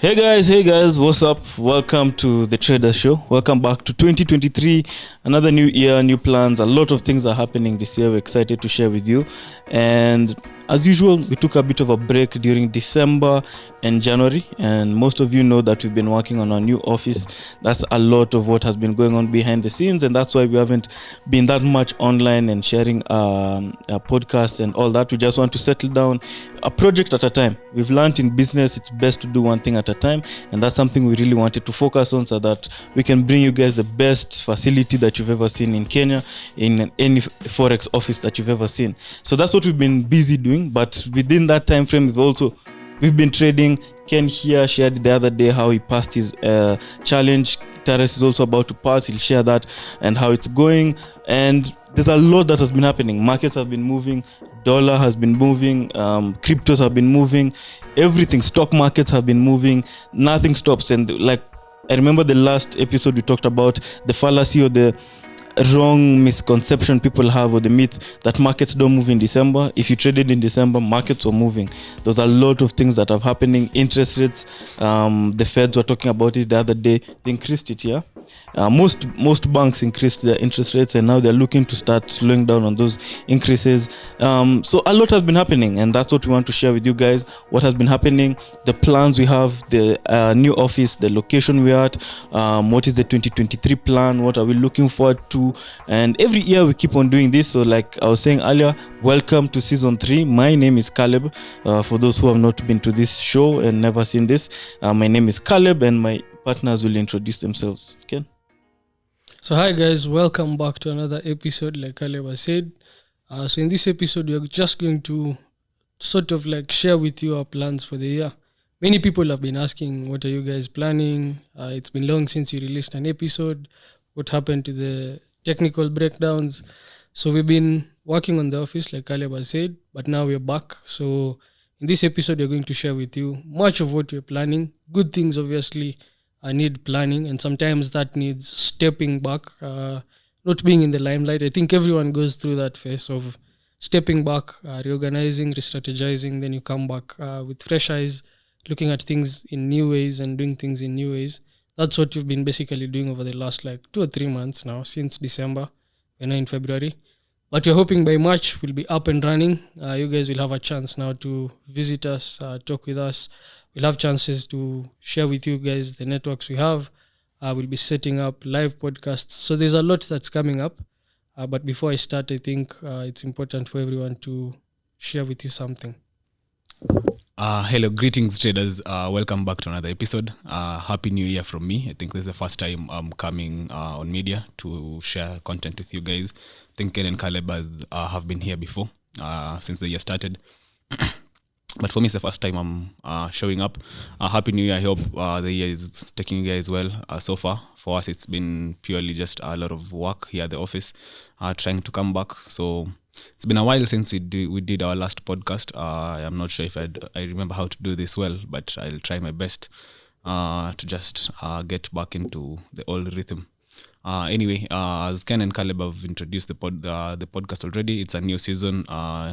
Hey guys, what's up? Welcome to the Traders Show. Welcome back to 2023. Another new year, new plans. A lot of things are happening this year. We're excited to share with you. And as usual, we took a bit of a break during December and January. And most of you know that we've been working on our new office. That's a lot of what has been going on behind the scenes. And that's why we haven't been that much online and sharing a podcast and all that. We just want to settle down a project at a time. We've learned in business it's best to do one thing at a time, and that's something we really wanted to focus on so that we can bring you guys the best facility that you've ever seen in Kenya, in any FOREX office that you've ever seen. So that's what we've been busy doing, but within that time frame we've been trading. Ken here shared the other day how he passed his challenge. Tarrus is also about to pass. He'll share that and how it's going. And there's a lot that has been happening. Markets have been moving. Dollar has been moving. Cryptos have been moving. Everything. Stock markets have been moving. Nothing stops. And like, I remember the last episode we talked about the fallacy or the wrong misconception people have, or the myth that markets don't move in December. If you traded in December, markets were moving. There's a lot of things that are happening. Interest rates, the Feds were talking about it the other day. They increased it, yeah. Most banks increased their interest rates, and now they're looking to start slowing down on those increases. So a lot has been happening, and that's what we want to share with you guys. What has been happening, the plans we have, the new office, the location we're at, what is the 2023 plan, what are we looking forward to. And every year we keep on doing this. So like I was saying earlier, welcome to season 3. My name is Caleb. For those who have not been to this show and never seen this, my name is Caleb, and my partners will introduce themselves. Ken? So hi guys, welcome back to another episode. Like Caleb has said, so in this episode we are just going to sort of like share with you our plans for the year. Many people have been asking, what are you guys planning? It's been long since you released an episode. What happened to the technical breakdowns? So we've been working on the office, like Caleb has said, but now we're back. So in this episode, we're going to share with you much of what we're planning. Good things, obviously, need planning, and sometimes that needs stepping back, not being in the limelight. I think everyone goes through that phase of stepping back, reorganizing, re-strategizing, then you come back with fresh eyes, looking at things in new ways and doing things in new ways. That's what we've been basically doing over the last 2 or 3 months now, since December. We're now in February. But we're hoping by March we'll be up and running. You guys will have a chance now to visit us, talk with us. We'll have chances to share with you guys the networks we have. We'll be setting up live podcasts. So there's a lot that's coming up. But before I start, I think it's important for everyone to share with you something. Hello, greetings traders. Welcome back to another episode. Happy New Year from me. I think this is the first time I'm coming on media to share content with you guys. I think Ken and Caleb have been here before since the year started. But for me, it's the first time I'm showing up. Happy New Year. I hope the year is taking you guys well so far. For us, it's been purely just a lot of work here at the office, trying to come back. So it's been a while since we did our last podcast. I'm not sure if I remember how to do this well, but I'll try my best to just get back into the old rhythm. Anyway, as Ken and Caleb have introduced the podcast already, it's a new season,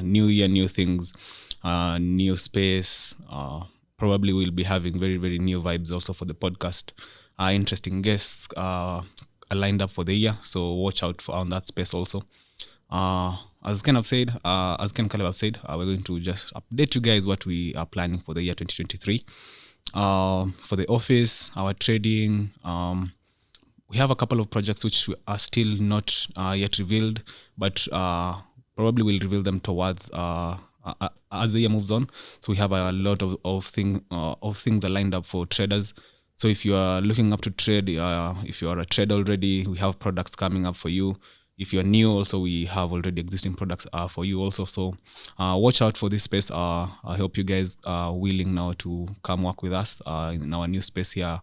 new year, new things, new space. Probably we'll be having very, very new vibes also for the podcast. Interesting guests are lined up for the year, so watch out on that space also. As Ken Caleb have said, we're going to just update you guys what we are planning for the year 2023. For the office, our trading, we have a couple of projects which are still not yet revealed, but probably we'll reveal them towards as the year moves on. So we have a lot of things are lined up for traders. So if you are looking up to trade, if you are a trader already, we have products coming up for you. If you're new, also we have already existing products for you also. So watch out for this space. I hope you guys are willing now to come work with us in our new space here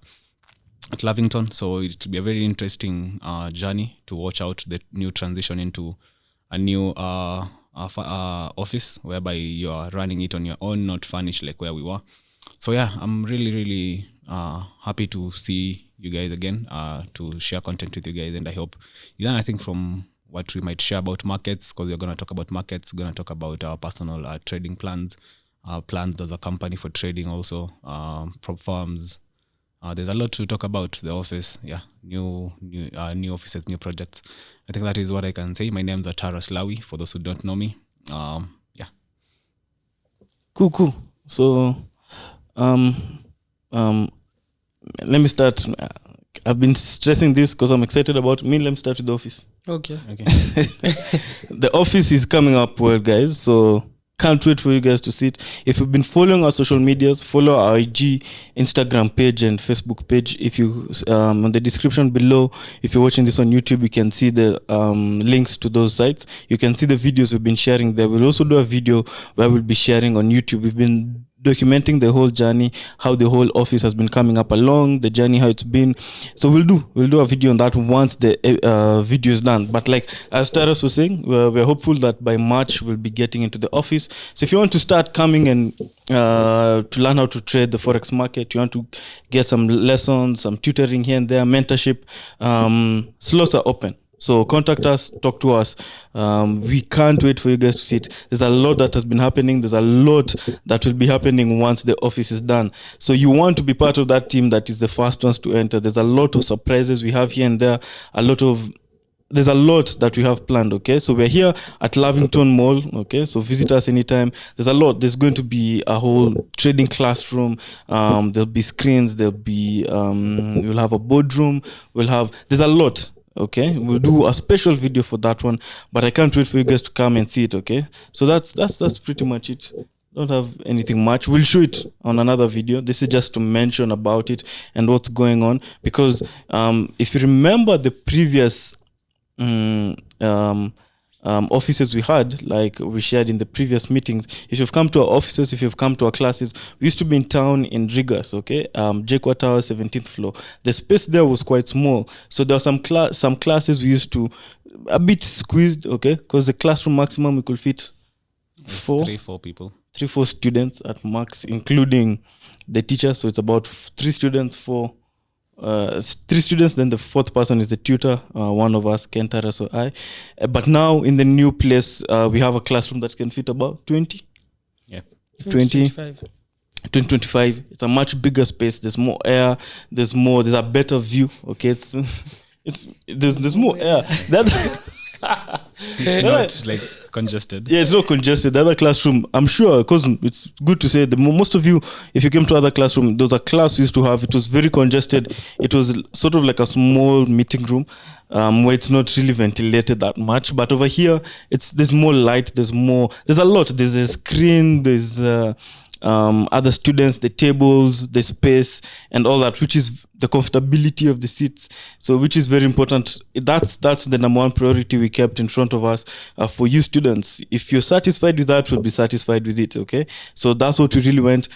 at Lavington. So it will be a very interesting journey to watch out the new transition into a new office whereby you are running it on your own, not furnished like where we were. So yeah, I'm really, really happy to see you guys again, to share content with you guys. And I hope you learn, I think, from what we might share about markets, because we're going to talk about markets, going to talk about our personal trading plans, plans as a company for trading also, prop firms. There's a lot to talk about the office. Yeah, new offices, new projects. I think that is what I can say. My name's Tarrus Lawi, for those who don't know me. Yeah. Cool. So, let me start. I've been stressing this because I'm excited about me. Let me start with the office. Okay. The office is coming up well, guys. So can't wait for you guys to see it. If you've been following our social medias, follow our IG, Instagram page and Facebook page. If you on the description below, if you're watching this on YouTube, you can see the links to those sites. You can see the videos we've been sharing there. We'll also do a video where we'll be sharing on YouTube. We've been documenting the whole journey, how the whole office has been coming up along the journey, how it's been. So we'll do a video on that once the video is done. But like as Tarrus was saying, we're hopeful that by March we'll be getting into the office. So if you want to start coming and to learn how to trade the forex market, you want to get some lessons, some tutoring here and there, mentorship, slots are open. So contact us, talk to us. We can't wait for you guys to see it. There's a lot that has been happening. There's a lot that will be happening once the office is done. So you want to be part of that team that is the first ones to enter. There's a lot of surprises we have here and there. There's a lot that we have planned, okay? So we're here at Lavington Mall, okay? So visit us anytime. There's a lot. There's going to be a whole trading classroom. There'll be screens. There'll be, we'll have a boardroom. There's a lot. Okay, we'll do a special video for that one, but I can't wait for you guys to come and see it. Okay, so that's pretty much it. Don't have anything much. We'll show it on another video. This is just to mention about it and what's going on, because if you remember the previous offices we had, like we shared in the previous meetings, if you've come to our offices, if you've come to our classes, we used to be in town in Rigas, okay, Jekwa Tower, 17th floor. The space there was quite small, so there were some classes we used to a bit squeezed, okay, because the classroom maximum we could fit four people, 3-4 students at max, including the teacher. So it's about 3 students, 3 students, then the 4th person is the tutor, one of us, Ken, Tarrus, or I. But now in the new place, we have a classroom that can fit about 20. Yeah. 25. 25. It's a much bigger space. There's more air. There's a better view. Okay, there's more air. It's not like congested. Yeah, it's not congested. The other classroom, I'm sure, because it's good to say, most of you, if you came to other classroom, there was a class we used to have. It was very congested. It was sort of like a small meeting room, where it's not really ventilated that much. But over here, there's more light. There's a lot. There's a screen. There's other students, the tables, the space, and all that, which is the comfortability of the seats. So which is very important. That's the number one priority we kept in front of us for you students. If you're satisfied with that, we'll be satisfied with it, okay? So that's what we really went.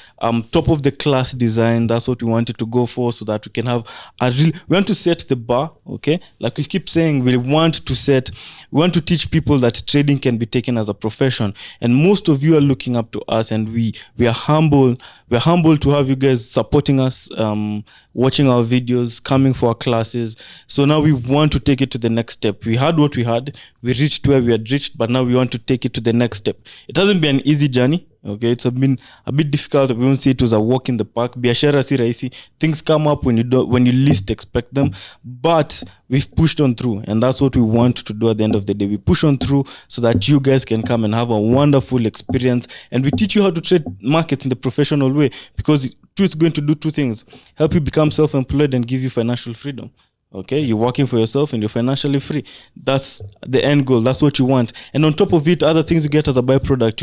Top of the class design, that's what we wanted to go for, so that we can have we want to set the bar, okay? Like we keep saying, we want to teach people that trading can be taken as a profession. And most of you are looking up to us, and we are humble. We're humble to have you guys supporting us, watching our videos, coming for our classes. So now we want to take it to the next step. We had what we had, we reached where we had reached, but now we want to take it to the next step. It hasn't been an easy journey, okay? It's been a bit difficult. We won't say it was a walk in the park. Biashara si rahisi. Things come up when you least expect them, but we've pushed on through, and that's what we want to do at the end of the day. We push on through so that you guys can come and have a wonderful experience, and we teach you how to trade markets in the professional way, because it's going to do 2 things: help you become self-employed and give you financial freedom. Okay, you're working for yourself and you're financially free. That's the end goal. That's what you want. And on top of it, other things you get as a byproduct,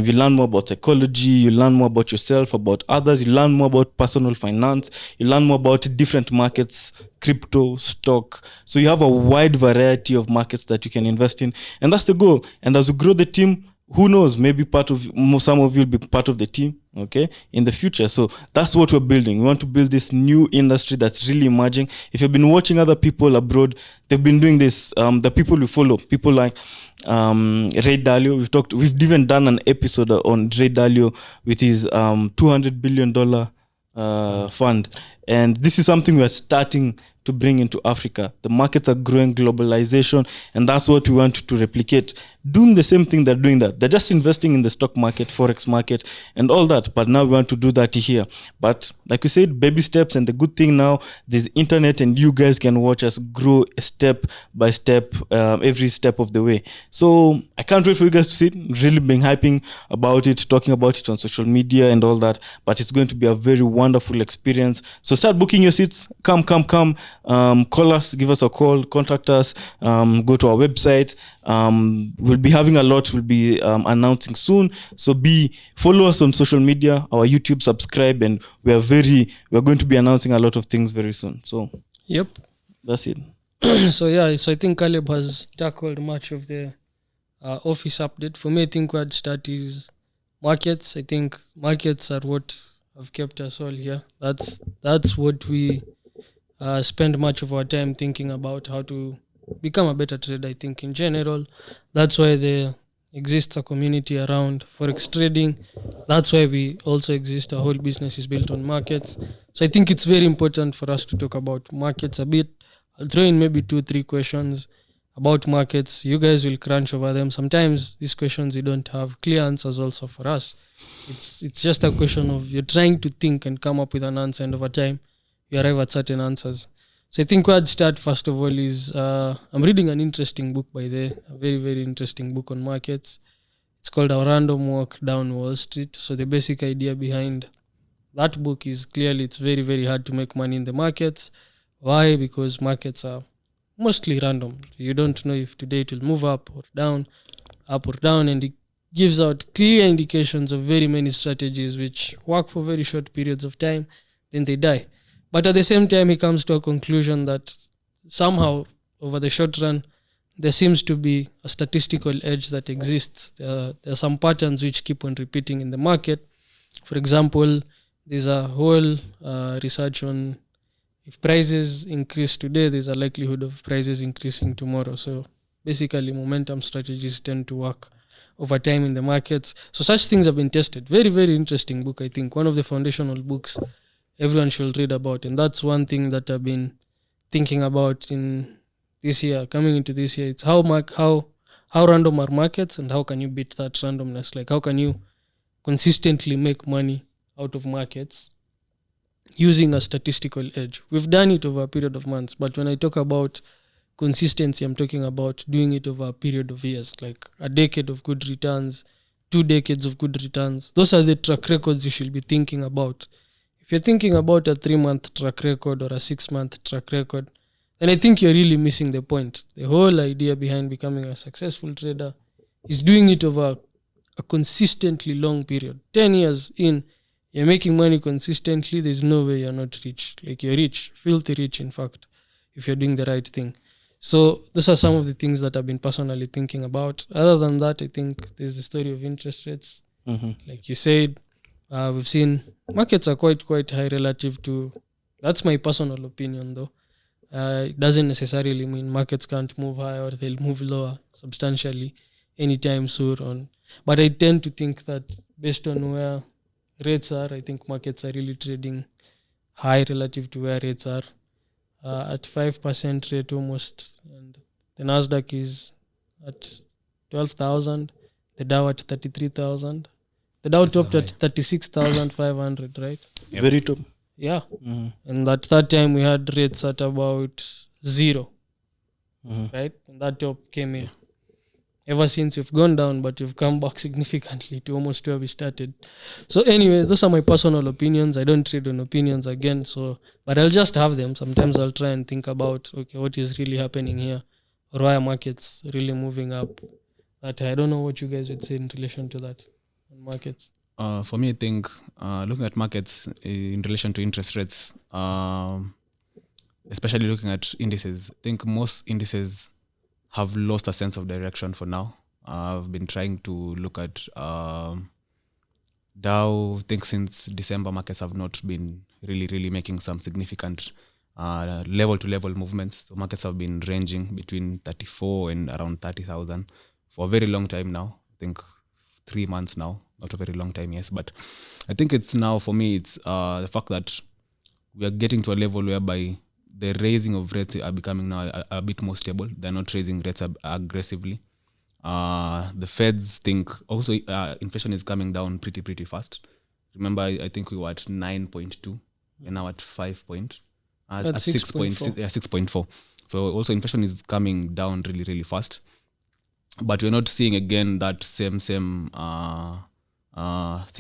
you learn more about psychology, you learn more about yourself, about others, you learn more about personal finance, you learn more about different markets, crypto, stock. So you have a wide variety of markets that you can invest in. And that's the goal. And as we grow the team, who knows, maybe some of you will be part of the team, okay, in the future. So that's what we're building. We want to build this new industry that's really emerging. If you've been watching other people abroad, they've been doing this. The people we follow, people like Ray Dalio. We've even done an episode on Ray Dalio with his $200 billion fund. And this is something we're starting to bring into Africa. The markets are growing, globalization, and that's what we want to replicate. Doing the same thing, they're doing that. They're just investing in the stock market, forex market, and all that. But now we want to do that here. But like we said, baby steps. And the good thing now, there's internet, and you guys can watch us grow step by step, every step of the way. So I can't wait for you guys to see it. Really been hyping about it, talking about it on social media and all that. But it's going to be a very wonderful experience. So start booking your seats. Come. Call us, give us a call, contact us, go to our website. We'll be having a lot. We'll be announcing soon. So follow us on social media, our YouTube, subscribe, and we're going to be announcing a lot of things very soon. So Yep. that's it. So I think Caleb has tackled much of the office update. For me, I think where I'd start is markets. I think markets are what have kept us all here. That's what we spend much of our time thinking about, how to become a better trader. I think in general, that's why there exists a community around forex trading. That's why we also exist. Our whole business is built on markets. So I think it's very important for us to talk about markets a bit. I'll throw in maybe 2-3 questions about markets. You guys will crunch over them. Sometimes these questions you don't have clear answers also for us. It's just a question of you're trying to think and come up with an answer, and over time you arrive at certain answers. So I think where I'd start first of all is I'm reading an interesting book by there, a very, very interesting book on markets. It's called A Random Walk Down Wall Street. So the basic idea behind that book is clearly it's very, very hard to make money in the markets. Why? Because markets are mostly random. You don't know if today it will move up or down, and it gives out clear indications of very many strategies which work for very short periods of time, then they die. But at the same time, he comes to a conclusion that somehow, over the short run, there seems to be a statistical edge that exists. There are some patterns which keep on repeating in the market. For example, there's a whole research on if prices increase today, there's a likelihood of prices increasing tomorrow. So basically, momentum strategies tend to work over time in the markets. So such things have been tested. Very, very interesting book, I think. One of the foundational books everyone should read about. And that's one thing that I've been thinking about in this year, coming into this year. It's how random are markets, and how can you beat that randomness? Like, how can you consistently make money out of markets using a statistical edge? We've done it over a period of months, but when I talk about consistency, I'm talking about doing it over a period of years, like a decade of good returns, 2 decades of good returns. Those are the track records you should be thinking about. If you're thinking about a 3-month track record or a 6-month track record, then I think you're really missing the point. The whole idea behind becoming a successful trader is doing it over a consistently long period. 10 years in, you're making money consistently, there's no way you're not rich. Like, you're rich, filthy rich, in fact, if you're doing the right thing. So those are some of the things that I've been personally thinking about. Other than that, I think there's the story of interest rates. Like you said, we've seen markets are quite high relative to, that's my personal opinion though. It doesn't necessarily mean markets can't move higher or they'll move lower substantially anytime soon. But I tend to think that based on where rates are, I think markets are really trading high relative to where rates are. At 5% rate almost, and the Nasdaq is at 12,000, the Dow at 33,000. The Dow topped at 36,500, right? Yep. Very top. Yeah. And at that time we had rates at about 0, right? And that top came in. Ever since you've gone down, but you've come back significantly to almost where we started. So anyway, those are my personal opinions. I don't trade on opinions again, but I'll just have them. Sometimes I'll try and think about, okay, what is really happening here? Or why are markets really moving up? That I don't know what you guys would say in relation to that on markets. For me, I think looking at markets in relation to interest rates, especially looking at indices, I think most indices have lost a sense of direction for now. I've been trying to look at Dow. I think since December, markets have not been really making some significant level-to-level movements. So markets have been ranging between 34 and around 30,000 for a very long time now. I think 3 months now, not a very long time, yes. But I think it's now, for me, it's the fact that we are getting to a level whereby the raising of rates are becoming now a bit more stable. They're not raising rates aggressively. The Feds think also inflation is coming down pretty fast. Remember, I think we were at 9.2 and now at 5 point, at 6.4. Yeah, 6.4. So also inflation is coming down really fast. But we're not seeing again that same thing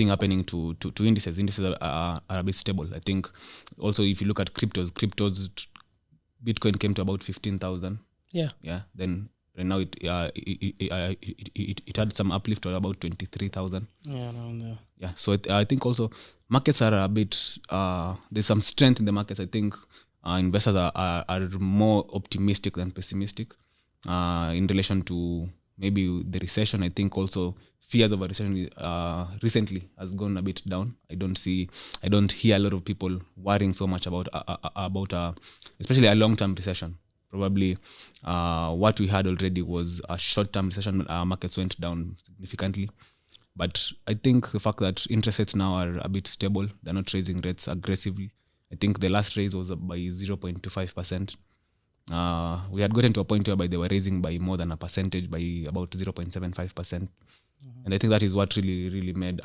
happening to indices. Indices are a bit stable. I think also if you look at cryptos, Bitcoin came to about 15,000. Yeah. Then now it had some uplift to about 23,000. Yeah, around there. Yeah. So I think also markets are a bit. There's some strength in the markets. I think investors are more optimistic than pessimistic in relation to maybe the recession. I think also fears of a recession recently has gone a bit down. I don't hear a lot of people worrying so much about especially a long-term recession. Probably what we had already was a short-term recession. Markets went down significantly. But I think the fact that interest rates now are a bit stable, they're not raising rates aggressively. I think the last raise was by 0.25%. We had gotten to a point whereby they were raising by more than a percentage, by about 0.75%. And I think that is what really made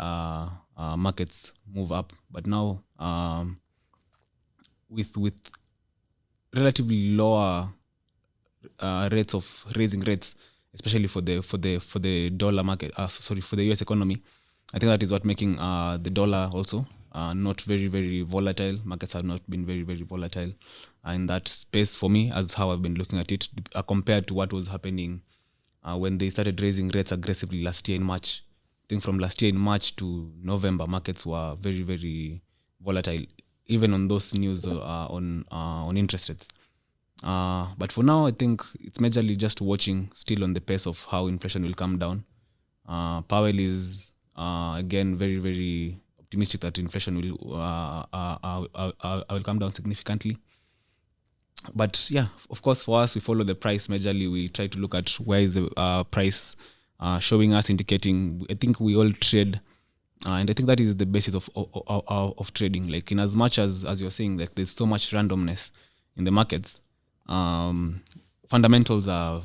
markets move up. But now, with relatively lower rates of raising rates, especially for the dollar market, for the US economy, I think that is what making the dollar also not very volatile. Markets have not been very volatile in that space for me, as how I've been looking at it, compared to what was happening when they started raising rates aggressively last year in March. I think from last year in March to November, markets were very volatile, even on those news on interest rates. But for now, I think it's majorly just watching still on the pace of how inflation will come down. Powell is again very optimistic that inflation will come down significantly. But yeah, of course, for us, we follow the price majorly. We try to look at where is the price showing us, indicating. I think we all trade, and I think that is the basis of trading. Like, in as much as you're saying, like, there's so much randomness in the markets. Fundamentals are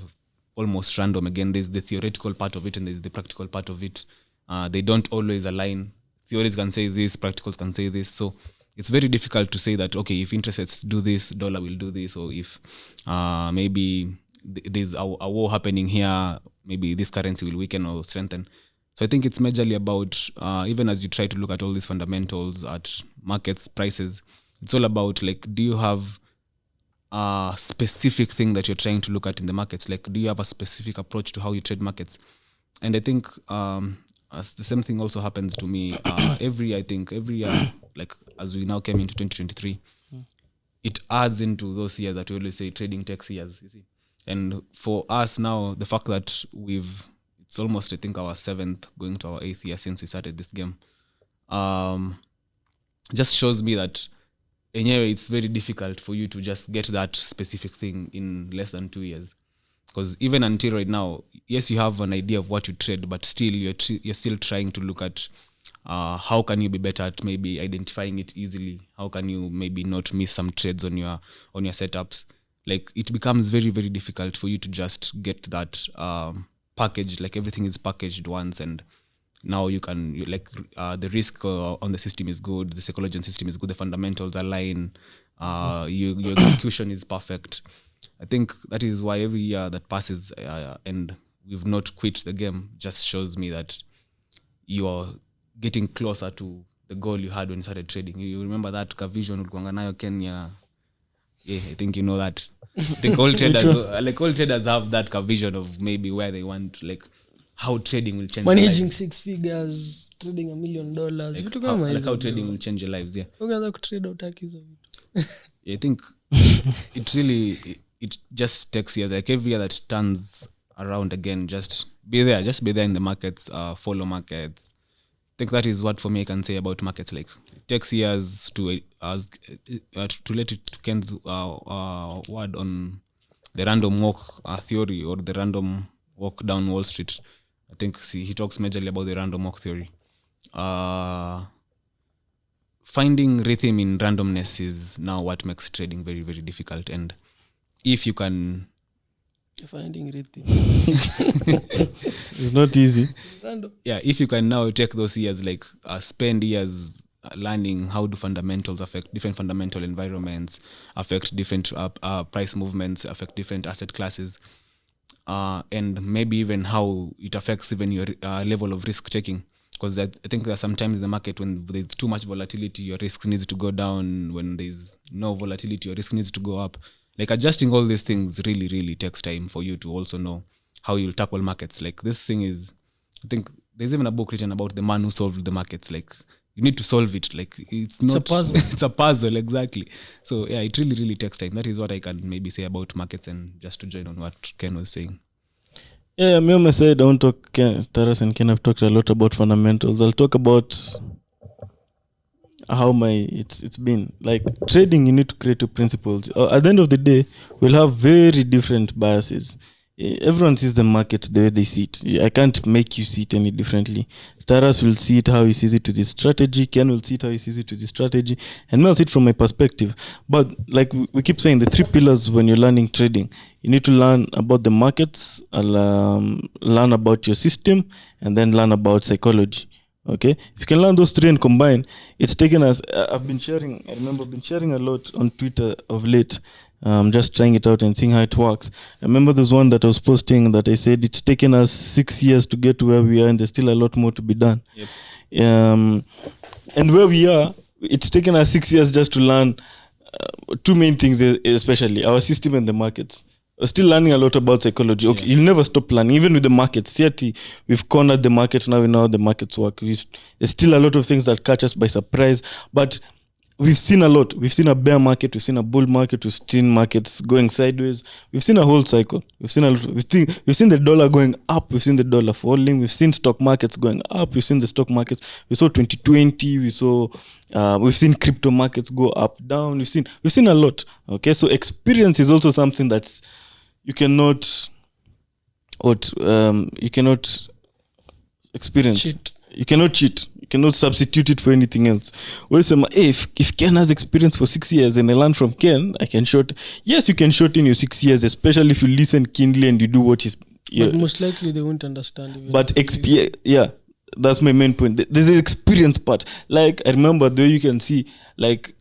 almost random. Again, there's the theoretical part of it and there's the practical part of it. They don't always align. Theories can say this, practicals can say this. So it's very difficult to say that, okay, if interest rates do this, dollar will do this, or if maybe there's a war happening here, maybe this currency will weaken or strengthen. So I think it's majorly about, even as you try to look at all these fundamentals at markets, prices, it's all about, like, do you have a specific thing that you're trying to look at in the markets? Like, do you have a specific approach to how you trade markets? And I think the same thing also happens to me every year, like as we now came into 2023, it adds into those years that we always say trading takes years, you see. And for us now, the fact that it's almost, I think, our 7th going to our 8th year since we started this game, just shows me that anyway, it's very difficult for you to just get that specific thing in less than 2 years. Because even until right now, yes, you have an idea of what you trade, but still you're still trying to look at how can you be better at maybe identifying it easily. How can you maybe not miss some trades on your setups? Like, it becomes very difficult for you to just get that package. Like, everything is packaged once, and now the risk on the system is good, the psychology on the system is good, the fundamentals align, your execution is perfect. I think that is why every year that passes and we've not quit the game just shows me that you are getting closer to the goal you had when you started trading. You remember that vision ulikuanga nayo Kenya? Yeah, I think you know that. I think all traders have that vision of maybe where they want, like, how trading will change managing 6 figures, trading $1 million, vitu kama hizo. Like how trading will change your lives. Yeah, ukianza kutrade utaki hizo vitu. I think it just takes years. Like, every year that turns around again, just be there in the markets, follow markets. I think that is what for me I can say about markets. Like, it takes years to let it to Ken's word on the random walk theory, or the random walk down Wall Street. I think he talks majorly about the random walk theory. finding rhythm in randomness is now what makes trading very, very difficult. And if you can Finding rhythm. It's not easy. Random. if you can now take those years, like spend years learning how do fundamentals affect different fundamental environments, affect different price movements, affect different asset classes, and maybe even how it affects even your level of risk taking. Because I think there are sometimes in the market when there's too much volatility, your risk needs to go down. When there's no volatility, your risk needs to go up. Like adjusting all these things really, really takes time for you to also know how you'll tackle markets. Like this thing is, I think there's even a book written about the man who solved the markets. Like you need to solve it. Like it's not a puzzle. It's a puzzle, exactly. So yeah, it really, really takes time. That is what I can maybe say about markets. And just to join on what Ken was saying. Yeah, me on my side, I won't talk. Tarrus and Ken have talked a lot about fundamentals. I'll talk about how it's been. Like trading, you need to create your principles. At the end of the day, we'll have very different biases. Everyone sees the market the way they see it. I can't make you see it any differently. Tarrus will see it how he sees it to this strategy. Ken will see it how he sees it to this strategy. And I'll see it from my perspective. But like we keep saying, the 3 pillars when you're learning trading, you need to learn about the markets, learn about your system, and then learn about psychology. Okay, if you can learn those 3 and combine, it's taken us. I remember I've been sharing a lot on Twitter of late. Just trying it out and seeing how it works. I remember there's one that I was posting that I said it's taken us 6 years to get to where we are, and there's still a lot more to be done. Yep. And where we are, it's taken us 6 years just to learn 2 main things, especially our system and the markets. We're still learning a lot about psychology. Okay, You'll never stop learning, even with the markets. We've cornered the market, now we know how the markets work. There's still a lot of things that catch us by surprise, but we've seen a lot. We've seen a bear market, we've seen a bull market, we've seen markets going sideways. We've seen a whole cycle. We've seen the dollar going up, we've seen the dollar falling, we've seen stock markets going up, we've seen the stock markets. We saw 2020, we've seen crypto markets go up, down. We've seen a lot. Okay, so experience is also something that's you cannot experience. Cheat. You cannot cheat. You cannot substitute it for anything else. If Ken has experience for 6 years and I learn from Ken, I can shorten. Yes, you can shorten your 6 years, especially if you listen keenly and you do what is. But most likely they won't understand. But that's my main point. There's an experience part. Like I remember the way you can see, like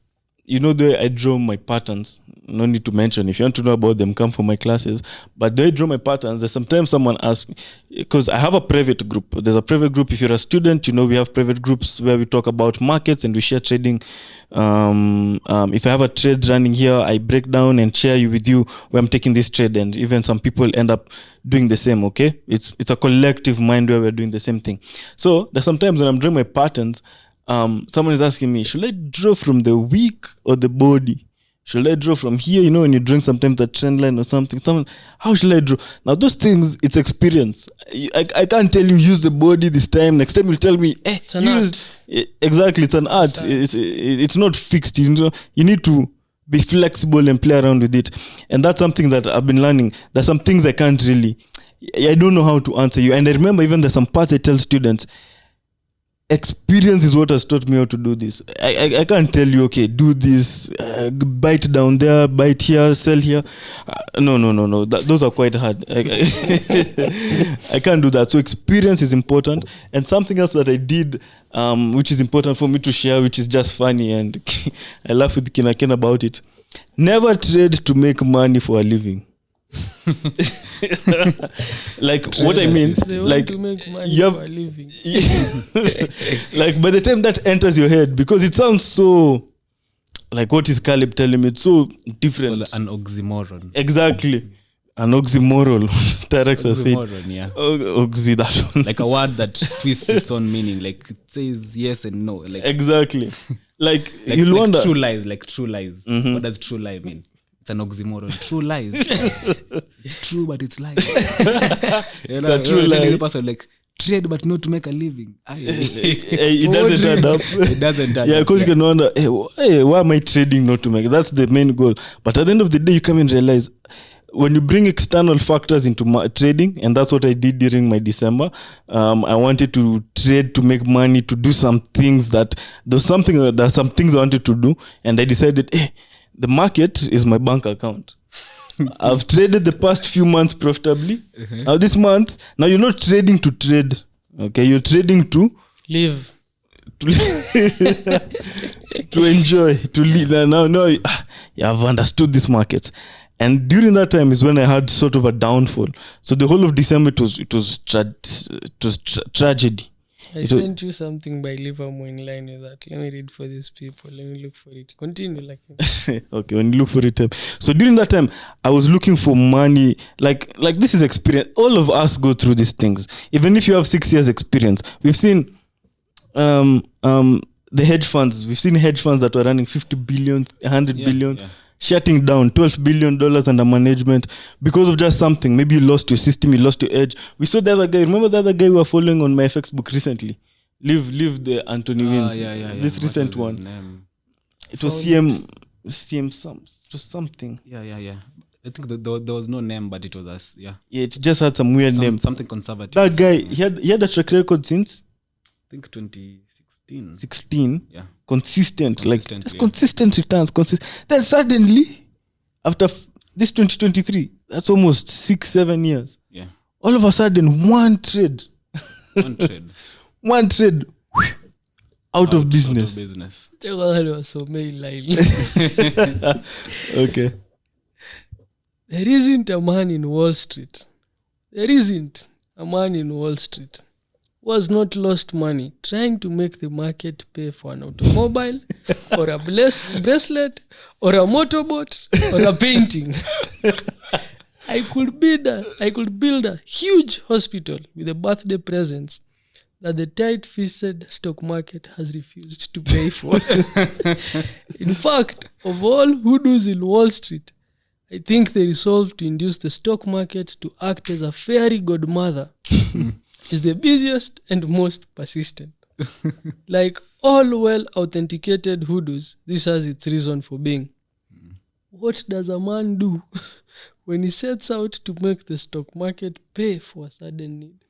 the way I draw my patterns. No need to mention. If you want to know about them, come for my classes. But the way I draw my patterns, there's sometimes someone asks me, because I have a private group. There's a private group. If you're a student, we have private groups where we talk about markets and we share trading. If I have a trade running here, I break down and share with you where I'm taking this trade. And even some people end up doing the same, okay? It's a collective mind where we're doing the same thing. So there's sometimes when I'm drawing my patterns, someone is asking me, should I draw from the wick or the body? Should I draw from here? when you're drawing sometimes the trend line or something. How should I draw? Now, those things, it's experience. I can't tell you use the body this time. Next time you'll tell me, it's an art. Exactly, it's an art. It's not fixed. You need to be flexible and play around with it. And that's something that I've been learning. There's some things I don't know how to answer you. And I remember even there's some parts I tell students, experience is what has taught me how to do this. I can't tell you, okay, do this, bite down there, bite here, sell here. No. Those are quite hard. I can't do that. So experience is important. And something else that I did, which is important for me to share, which is just funny, and I laugh with Ken about it. Never trade to make money for a living. Like what I mean, they want like to make money you have, for a living. Like by the time that enters your head, because it sounds so like what is Caleb telling me, it's so different. An oxymoron. Exactly. An oxymoron. Tarrus has said. Yeah. That one. Like a word that twists its own meaning. Like it says yes and no. Like exactly. Like you'll like wonder. True lies. Mm-hmm. What does true lie mean? It's an oxymoron. True lies. It's true, but it's lies. True lie. The person like trade, but not to make a living. It doesn't add up. It doesn't add up. Yeah, because you can wonder, hey, why am I trading not to make? That's the main goal. But at the end of the day, you come and realize, when you bring external factors into trading, and that's what I did during my December. I wanted to trade to make money, to do some things there's some things I wanted to do, and I decided, the market is my bank account. I've traded the past few months profitably. Now this month, now you're not trading to trade, okay? You're trading to Live. to enjoy, to live. Now, I've understood this market. And during that time is when I had sort of a downfall. So the whole of December it was tragedy. I sent you something by Livermore in line with that. Let me read for these people. Let me look for it. Continue. Okay, when you look for it. So during that time, I was looking for money. Like this is experience. All of us go through these things. Even if you have 6 years experience, we've seen the hedge funds. We've seen hedge funds that were running 50 billion, 100 billion. Yeah. Shutting down $12 billion under management because of just something. Maybe you lost your system, you lost your edge. We saw the other guy. Remember the other guy we were following on my FX book recently? Live the Anthony Wins. This recent one. It was CM something. Yeah. I think there was no name, but it was us. Yeah, it just had some weird name. Something conservative. That guy, he had a track record since I think 2016. Yeah. Consistent returns. Then suddenly, after this 2023, that's almost 6-7 years. Yeah. All of a sudden, one trade, out of business. Okay. There isn't a man in Wall Street. Who has not lost money trying to make the market pay for an automobile or a bracelet or a motorboat or a painting. I could build a huge hospital with the birthday presents that the tight-fisted stock market has refused to pay for. In fact, of all hoodoos in Wall Street, I think they resolved to induce the stock market to act as a fairy godmother. Is the busiest and most persistent. Like all well-authenticated hoodoos, this has its reason for being. What does a man do when he sets out to make the stock market pay for a sudden need?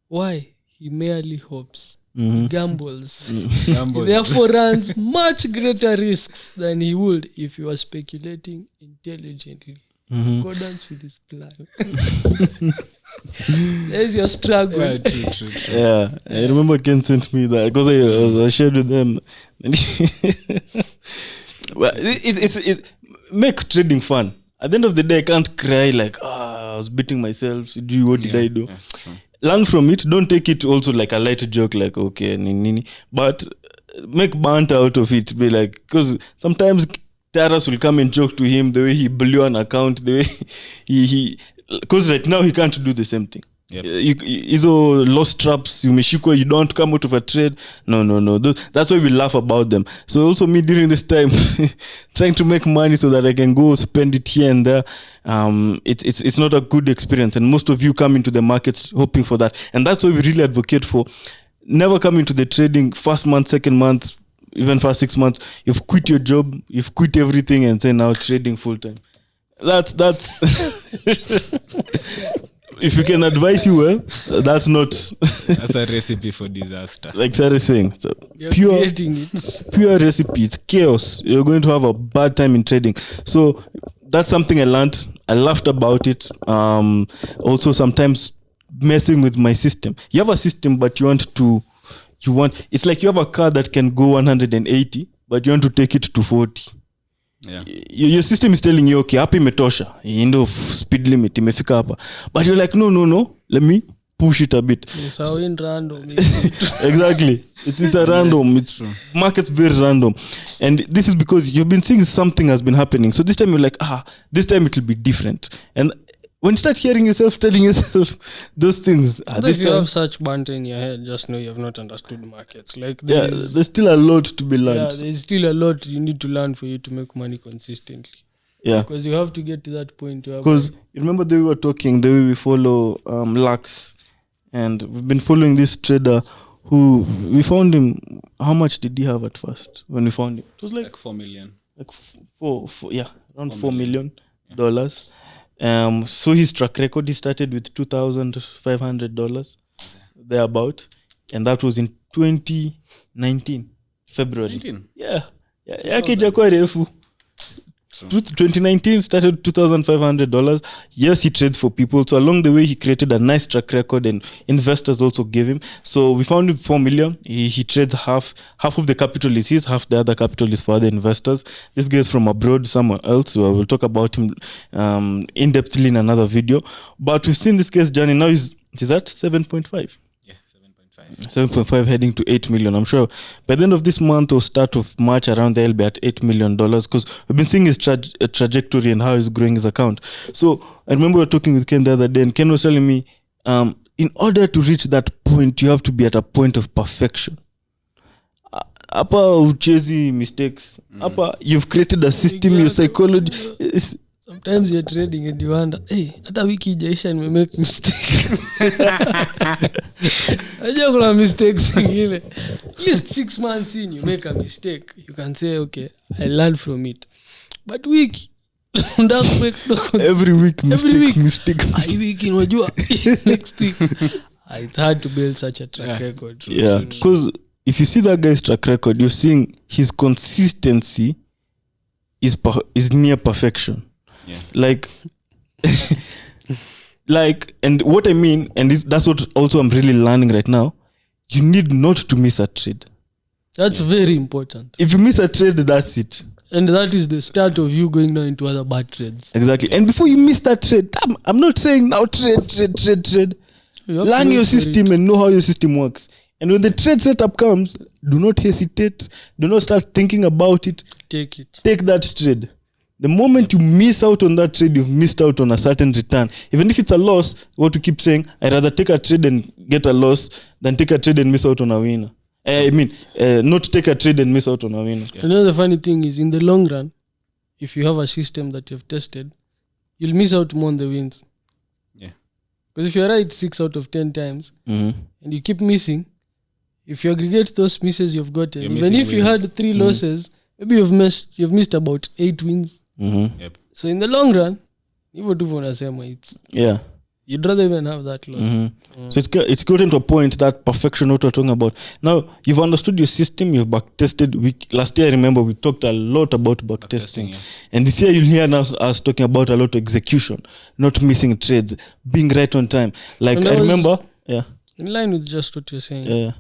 Why? He merely hopes. He gambles. He therefore runs much greater risks than he would if he was speculating intelligently. In accordance with his plan. There's your struggle. Yeah, true. Yeah, I remember Ken sent me that because I shared with them. Well, it's make trading fun. At the end of the day, I can't cry like, I was beating myself. What did I do? Yeah, sure. Learn from it. Don't take it also like a light joke, like, okay, nini. But make banter out of it. Be like, because sometimes Tarrus will come and joke to him the way he blew an account, the way he because right now he can't do the same thing. Yep. Hizo lost traps, umeshikwa, you don't come out of a trade. No. That's why we laugh about them. So also me during this time, trying to make money so that I can go spend it here and there. It's not a good experience. And most of you come into the markets hoping for that. And that's why we really advocate for never come into the trading first month, second month, even for 6 months. You've quit your job, you've quit everything and say now trading full time. That's if we can advise you well, that's a recipe for disaster. Like Sarah is saying, so pure recipe. It's chaos. You're going to have a bad time in trading. So that's something I learned. I laughed about it. Also sometimes messing with my system. You have a system, but it's like you have a car that can go 180, but you want to take it to 40. Yeah. Your system is telling you, okay, hapa imetosha, end of speed limit imefika hapa, but you're like, no, let me push it a bit. So in random. Exactly. It's a random. It's market's very random, and this is because you've been seeing something has been happening. So this time you're like, this time it will be different. And when you start hearing yourself telling yourself those things, if you have such banter in your head, just know you have not understood markets. Like there's still a lot to be learned. Yeah, there's still a lot you need to learn for you to make money consistently. Yeah, because you have to get to that point. Because you remember the way we were talking, the way we follow Lux, and we've been following this trader who we found him. How much did he have at first when we found him? It was like 4 million. Like around $4 million. So his track record, he started with $2,500 thereabout, and that was in 2019 February. 19? Yeah, yake ijakuwa refu. 2019 started $2,500. Yes, he trades for people. So along the way, he created a nice track record, and investors also gave him. So we found him $4 million. He trades half of the capital is his, half the other capital is for other investors. This guy is from abroad, somewhere else. So we'll talk about him in depthly in another video. But we've seen this guy's journey. Now he's at 7.5. 7.5 heading to 8 million. I'm sure by the end of this month or start of March around there, he'll be at $8 million, because we've been seeing his trajectory and how he's growing his account. So I remember we were talking with Ken the other day, and Ken was telling me, in order to reach that point, you have to be at a point of perfection. Hapa uchezi mistakes. Hapa you've created a system, your psychology. Sometimes you're trading and you wonder, hey, hata wiki ijaisha nimemake mistake. Ajua kuna mistakes ingine. At least 6 months in, you make a mistake. You can say, okay, I learned from it. But every week mistake. I week in wajua. Next week. It's hard to build such a track record. Yeah, because if you see that guy's track record, you're seeing his consistency is near perfection. Yeah. Like, and what I mean, and that's what also I'm really learning right now, you need not to miss a trade. That's very important. If you miss a trade, that's it. And that is the start of you going now into other bad trades. Exactly. And before you miss that trade, I'm not saying now trade. Learn your system and know how your system works. And when the trade setup comes, do not hesitate. Do not start thinking about it. Take it. Take that trade. The moment you miss out on that trade, you've missed out on a certain return. Even if it's a loss, what you keep saying, I'd rather take a trade and get a loss than take a trade and miss out on a winner. Not take a trade and miss out on a winner. Yeah. Another funny thing is, in the long run, if you have a system that you've tested, you'll miss out more on the wins. Yeah. Because if you're right 6 out of 10 times, and you keep missing, if you aggregate those misses you've gotten, even if you had 3 losses, maybe you've missed about 8 wins. Yep. So in the long run, you'd rather even have that loss. So it's gotten to a point that perfection, what we're talking about. Now, you've understood your system, you've backtested. Last year, I remember we talked a lot about backtesting. And this year, you'll hear now us talking about a lot of execution, not missing trades, being right on time. Like, I remember, in line with just what you're saying,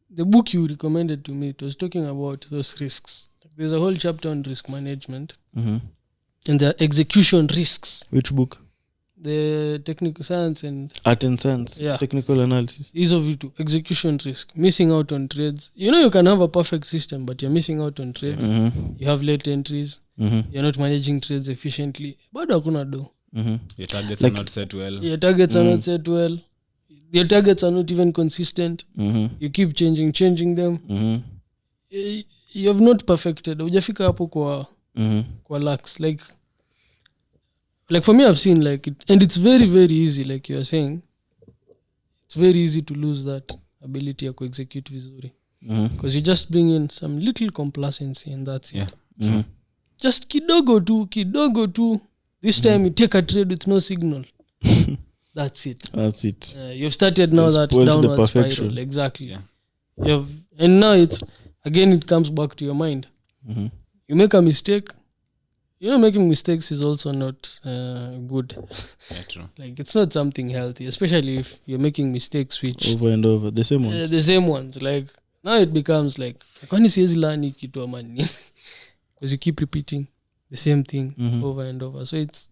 the book you recommended to me, it was talking about those risks. There's a whole chapter on risk management and the execution risks. Which book? The technical science and art and science, technical analysis. Ease of it, execution risk, missing out on trades. You can have a perfect system, but you're missing out on trades. You have late entries. You're not managing trades efficiently. Bado hakuna do. Your targets are not set well. Your targets are not set well. Your targets are not even consistent. You keep changing them. You have not perfected. Hujafika hapo kwa lax. Like for me, I've seen it, and it's very, very easy. Like you are saying, it's very easy to lose that ability to execute vizuri, because you just bring in some little complacency, and that's it. Just kidogo tu. This time you take a trade with no signal. That's it. You've started now that downward spiral. Exactly. And now it comes back to your mind. You make a mistake. Making mistakes is also not good. Yeah, true. It's not something healthy, especially if you're making mistakes which over and over, the same ones. The same ones. Now it becomes kwani siwezi learn kitu amani, because you keep repeating the same thing over and over. So it's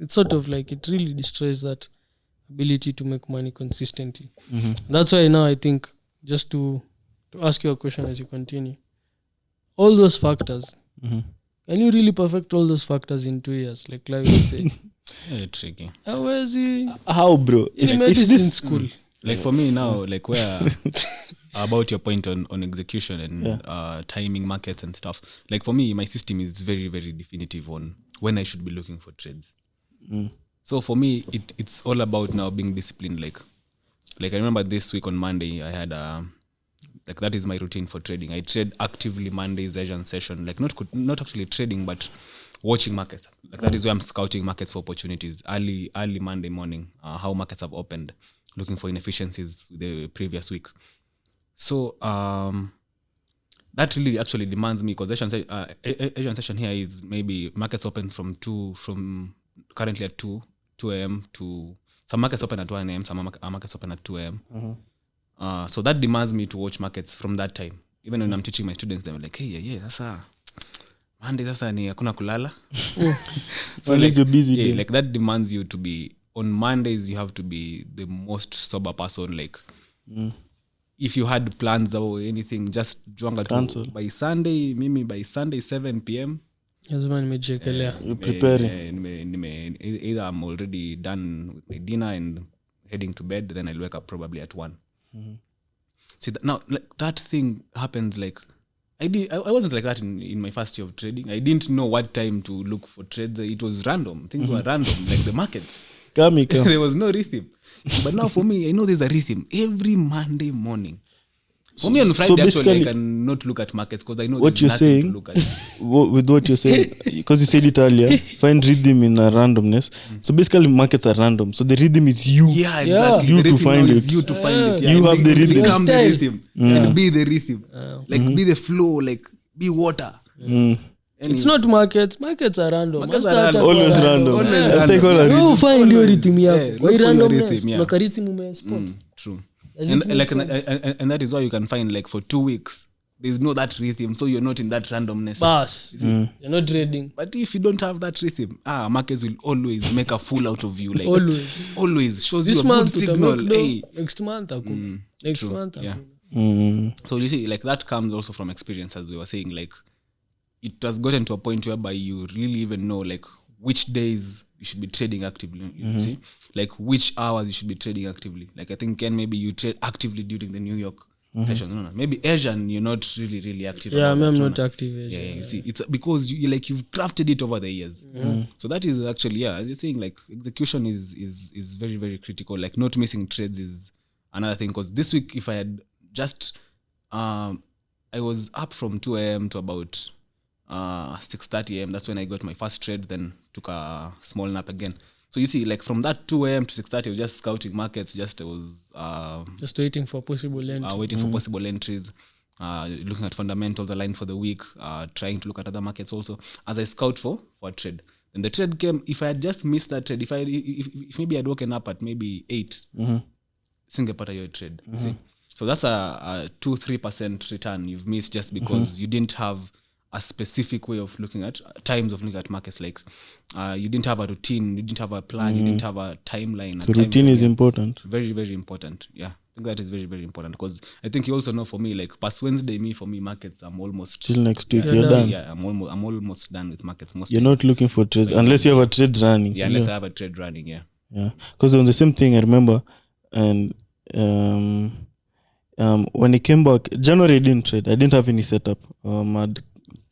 sort of it really destroys that ability to make money consistently. That's why now I think, just to ask you a question as you continue, all those factors, can you really perfect all those factors in 2 years, like Clive would say? Tricky. How, bro? If medicine school. For me now, where about your point on execution and timing markets and stuff. For me, my system is very, very definitive on when I should be looking for trades. So for me, it's all about now being disciplined. Like I remember this week on Monday, I had that is my routine for trading. I trade actively Mondays, Asian session. Not actually trading, but watching markets. Like that is where I'm scouting markets for opportunities early Monday morning, how markets have opened, looking for inefficiencies the previous week. So that really actually demands me, because Asian session here is maybe markets open from currently at 2 a.m. to some markets open at 1 a.m. some markets open at 2 a.m. So that demands me to watch markets from that time. Even when I'm teaching my students, they're like, hey, sasa Monday sasa ni hakuna kulala. So like, you're busy. Yeah, like that demands you to be on Mondays. You have to be the most sober person. Like if you had plans or anything, just juanga to by Sunday. Mimi by Sunday 7 p.m. Lazima nimejekelea. You're preparing. Either I'm already done with my dinner and heading to bed, then I'll wake up probably at 1. See now, like that thing happens. Like I wasn't like that in my first year of trading. I didn't know what time to look for trades. It was random. Things were random, like the markets. Come. There was no rhythm. But now for me, I know there's a rhythm every Monday morning. For me on Friday, actually, I can not look at markets because I know what there's you're nothing saying, to look at. With what you're saying, because you said it earlier, find rhythm in a randomness. So basically, markets are random. So the rhythm is you. Yeah, exactly. You The to rhythm find now it. is you to find it. Yeah. You have the rhythm. Become the rhythm. And be the rhythm. Like be the flow. Like be water. It's not markets. Markets are random. Markets are random. Always random. Always That's random. like all You rhythm. find your rhythm Yeah, yako. look Why for your randomness? rhythm, yeah. Waka rhythm umespot. True. Does And it make like sense? and that is why you can find like for 2 weeks there's no that rhythm, so you're not in that randomness. Bas. You're not trading. But if you don't have that rhythm, markets will always make a fool out of you. Like Always. shows This you a good month signal. utamake Hey. dough. Next month hakuna. Next True. month Yeah. hakuna. So you see, like that comes also from experience, as we were saying. Like it has gotten to a point whereby you really even know like which days you should be trading actively. You see, like which hours you should be trading actively. Like I think Ken, maybe you trade actively during the New York session. No. Maybe Asian, you're not really active. Yeah, about I'm that, not no. active. Yeah, you see, it's because you've crafted it over the years. So that is actually, as you're saying, like execution is very, very critical. Like not missing trades is another thing. Because this week, if I had just, I was up from 2 a.m. to about 6:30 a.m. That's when I got my first trade. Then took a small nap again. So you see, like from that 2 a.m. to 6:30, I was just scouting markets. I was just waiting for possible entry. waiting for possible entries, looking at fundamentals aligned for the week, trying to look at other markets also as I scout for a trade. And the trade came. If I had just missed that trade, if maybe I'd woken up at maybe 8, singepata your trade. See? So that's a 2-3% return you've missed just because you didn't have a specific way of looking at times of looking at markets. Like you didn't have a routine, you didn't have a plan, you didn't have a timeline. So routine is important. Very, very important. Yeah, I think that is very, very important because I think you also know for me, like past Wednesday, for me markets, I'm almost Till next week, You're you're done. Yeah, I'm almost done with markets. You're not looking for trades unless you have a trade running. Yeah, unless I have a trade running. Yeah. Because on the same thing, I remember, and when it came back, January I didn't trade. I didn't have any setup. I'd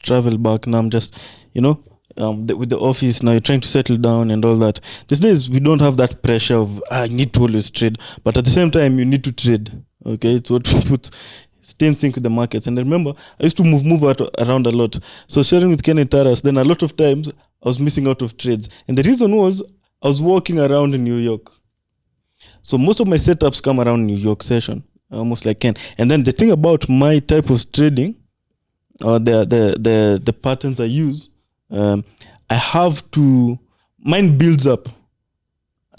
travel back. Now I'm just, with the office, now you're trying to settle down and all that. These days, we don't have that pressure of, I need to always trade. But at the same time, you need to trade. Okay, it's what we put. Same thing with the markets. And I remember, I used to move around a lot. So sharing with Ken and Tarrus, then a lot of times, I was missing out of trades. And the reason was, I was walking around in New York. So most of my setups come around New York session, almost like Ken. And then the thing about my type of trading, or the patterns I use, I have to, mine builds up.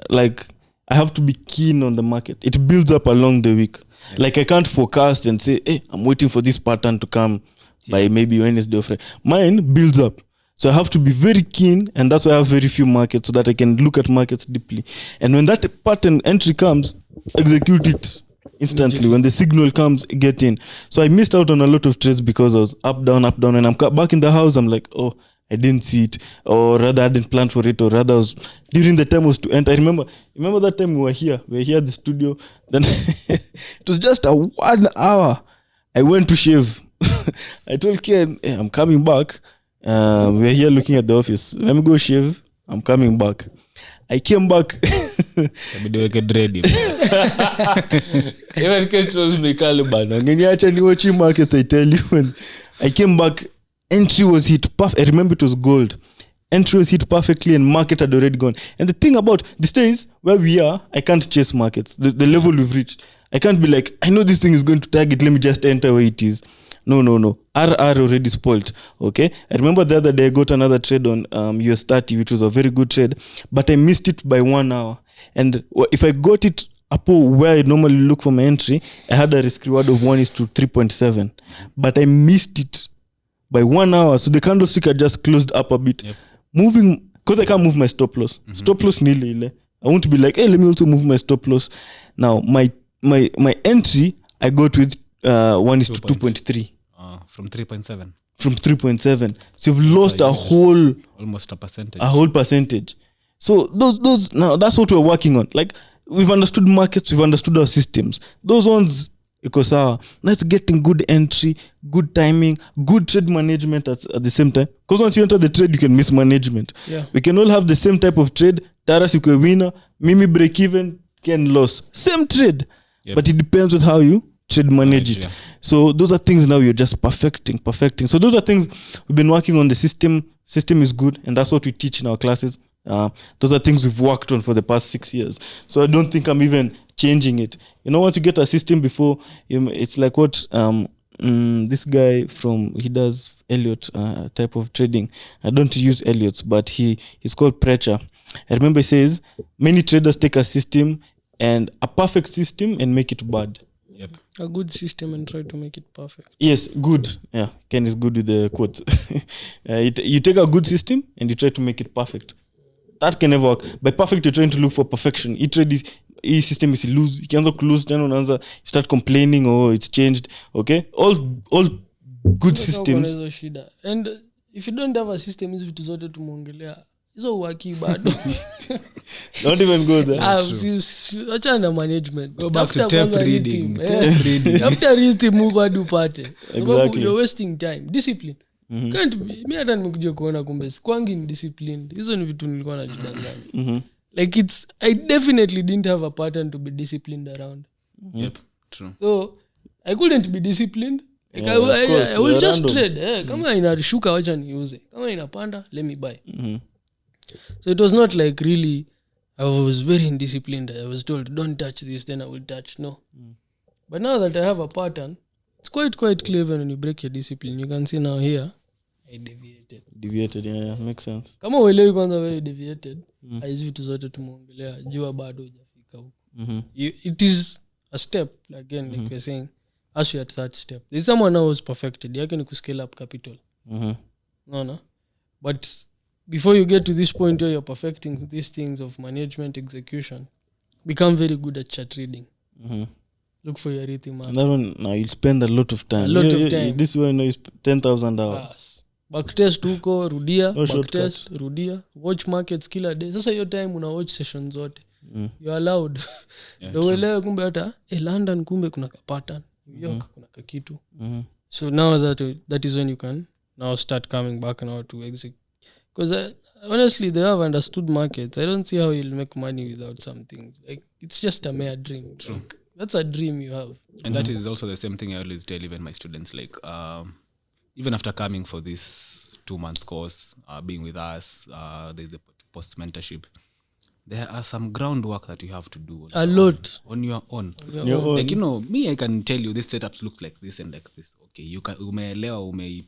Like, I have to be keen on the market. It builds up along the week. Like, I can't forecast and say, hey, I'm waiting for this pattern to come by maybe Wednesday or Friday. Mine builds up. So I have to be very keen, and that's why I have very few markets, so that I can look at markets deeply. And when that pattern entry comes, execute it instantly. When the signal comes, get in. So I missed out on a lot of trades because I was up, down, and I'm back in the house. I'm like, oh, I didn't see it, or rather I didn't plan for it, or rather I was during the time was to enter. I remember that time we were here at the studio. Then it was just a 1 hour. I went to shave. I told Ken, hey, I'm coming back. We're here looking at the office. Let me go shave. I'm coming back. I came back. Even Ken told me, Ngeniacha ni watching markets, I tell you. When I came back, entry was hit. I remember it was gold. entry was hit perfectly and market had already gone. And the thing about these days where we are, I can't chase markets. The level we've reached, I can't be like, I know this thing is going to target, let me just enter where it is. No. RR already spoiled. Okay. I remember the other day I got another trade on US 30, which was a very good trade, but I missed it by 1 hour. And if I got it up where I normally look for my entry, I had a risk reward of 1:3.7. But I missed it by 1 hour. So the candlestick had just closed up a bit. Yep. Moving, because I can't move my stop loss. Stop loss nil. I want to be like, hey, let me also move my stop loss. Now, my entry, I got with 1:2.3. From 3.7. From 3.7. So you've lost almost a whole percentage. So those now that's what we're working on. Like, we've understood markets, we've understood our systems. Those ones, because that's getting good entry, good timing, good trade management at the same time. Because once you enter the trade, you can miss management. Yeah. We can all have the same type of trade. Tarrus a winner, Mimi break even, Ken loss. Same trade. Yep. But it depends with how you trade manage it. Yeah. So those are things now you're just perfecting. So those are things we've been working on. The system is good, and that's what we teach in our classes. Those are things we've worked on for the past 6 years. So I don't think I'm even changing it. Once you get a system before, it's like what this guy he does Elliott type of trading. I don't use Elliott's, but he's called Preacher. I remember he says many traders take a system and a perfect system and make it bad. Yep. A good system and try to make it perfect. Yes, good. Yeah, Ken is good with the quotes. You take a good system and you try to make it perfect. That can never work. By perfect, you're trying to look for perfection. Each system is lose. You can close, then you start complaining, it's changed. Okay, all good systems. And if you don't have a system, hizi vitu zote tumeongelea hizo uwaki bado. Don't even go there. Acha na management. Go back to tape reading. After reading muko hadi upate. Exactly. You're wasting time. Discipline. Can't be. Mimi hata nimekuja kuona kumbe kwangi ni disciplined. Hizo ni vitu nilikuwa najidanganya. Like I definitely didn't have a pattern to be disciplined around. Yep, true. So I couldn't be disciplined. Like I will just trade. Kama inashuka wacha niuze. Kama inapanda, let me buy. So it was not like really I was very indisciplined. I was told don't touch this, then I will touch. No. But now that I have a pattern, it's quite clever when you break your discipline. You can see now here I deviated. Yeah, makes sense. Kama uelewi kwanza wewe deviated, hizi vitu zote tumeongelea jua bado hujafika huko. It is a step again, like we're saying, as you're at that step. There's someone now who's perfected. Yake ni kuscale up capital. No. But before you get to this point where you're perfecting these things of management execution, become very good at chart reading. Look for your rhythm. And that one, now you'll spend a lot of time. This one, you spend 10,000 hours. Yes. Backtest huko, rudia. Backtest, rudia. Watch markets kila day. Sasa hiyo time una watch sessions zote. You're allowed. Uelewe kumbe hata London kumbe kuna ka pattern. New York kuna ka kitu. So now that is when you can now start coming back now to execute. Because honestly, they have understood markets. I don't see how you'll make money without something. Like, it's just a mere dream. True. Like, that's a dream you have. And that is also the same thing I always tell even my students. Like, even after coming for this 2 months course, being with us, there's the post mentorship. There are some groundwork that you have to do. On your own. Like, me, I can tell you this setup looks like this and like this. Okay, you can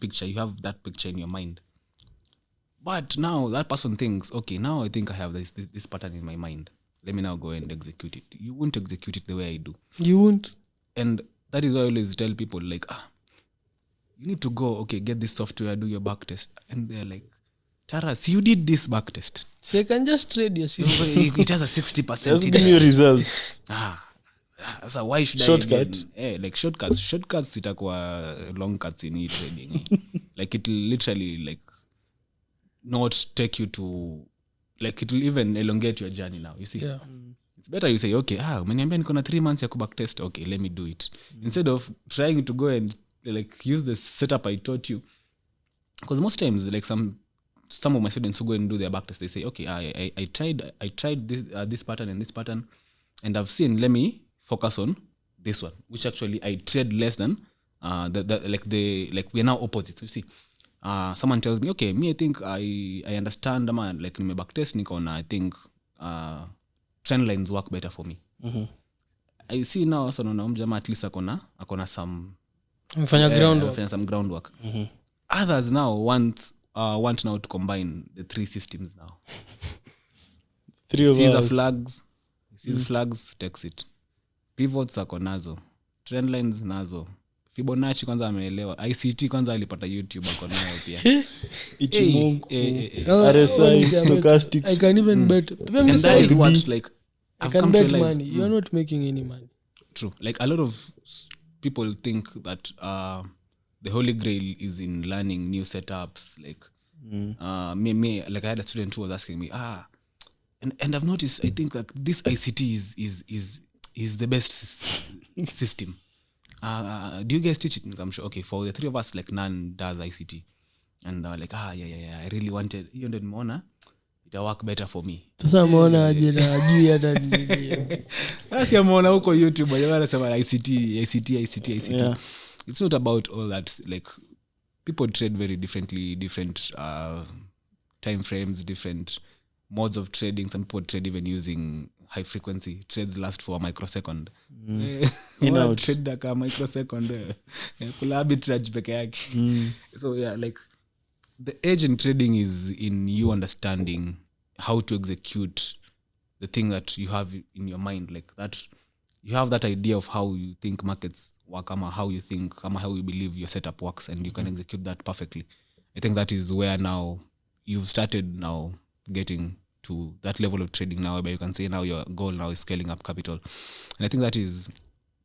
picture. You have that picture in your mind. But now that person thinks, okay, now I think I have this pattern in my mind. Let me now go and execute it. You won't execute it the way I do. You won't. And that is why I always tell people, like, you need to go, okay, get this software, do your backtest. And they're like, Tarrus, you did this backtest. So you can just trade your system. It has a 60%. Just give me your results. So why should Shortcut. Like shortcuts. Shortcuts itakuwa long cuts in e-trading. Like it will literally like not take you to, like it will even elongate your journey now, you see. Yeah. It's better you say, okay, umeniambia niko na 3 months ya kubacktest. Okay, let me do it. Instead of trying to go and like use the setup I taught you. Because most times, like some of my students who go and do their backtest, they say, okay, I tried this pattern and this pattern, and I've seen, let me focus on this one, which actually I trade less than like we're now opposites, you see. someone tells me, okay, me I think I understand, like nime backtest nikaona I think trend lines work better for me. I see now so naona mjama at least akona some some groundwork. Others now want now to combine the three systems now. Three of us. Flags, sees flags, takes it. Pivots ako nazo, trend lines nazo. Fibonacci kwanza ameelewa, ICT kwanza alipata YouTube ako nayo pia. Ichimonku, RSI, stochastics. I can even bet. And that is what like I can bet money. You're not making any money. True. Like a lot of people think that the holy grail is in learning new setups. Like me, like I had a student who was asking me, and I've noticed, I think that this ICT is the best system. Do you guys teach it? I'm sure. Okay, for the three of us, like none does ICT, and they were like, yeah, I really wanted. You know, Mona, it work better for me. Sasa Mona ajira ajui hata nini. Sasa Mona huko YouTube, wanasema ICT. Yeah. It's not about all that. Like people trade very differently, different time frames, different modes of trading. Some people trade even using high frequency. Trades last for a microsecond. Trade like a microsecond. Kula arbitrage peke yake. So yeah, like the edge in trading is in you understanding how to execute the thing that you have in your mind, like that you have that idea of how you think markets work, how you think, how you believe your setup works, and you can execute that perfectly. I think that is where now you've started now getting to that level of trading now, where you can say now your goal now is scaling up capital. And I think that is,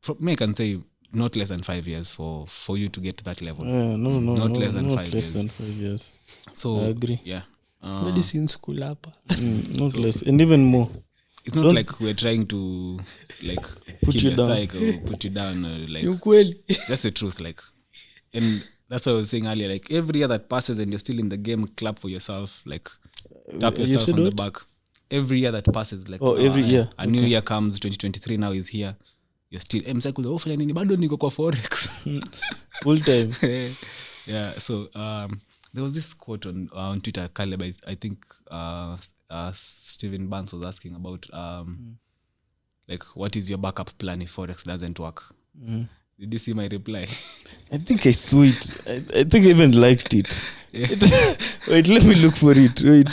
for me, I can say not less than 5 years for you to get to that level. Not less than 5 less years. than 5 years. So I agree. Yeah. Medicine school hapa. Not less, and even more. It's not like we're trying to like put kill you your down. cycle, put you down, like Ukweli. that's the truth. Like, and that's what I was saying earlier. Like every year that passes and you're still in the game, clap for yourself. Like tap yourself on the back. Every year that passes, like every year. A new year comes. 2023 now is here. You're still msakula ofanya nini bado niko kwa forex full time. Yeah. So there was this quote on Twitter, Caleb, I think Stephen Barnes was asking about like what is your backup plan if forex doesn't work. Did you see my reply? I think I saw it. I think I even liked it. Wait, let me look for it. Wait.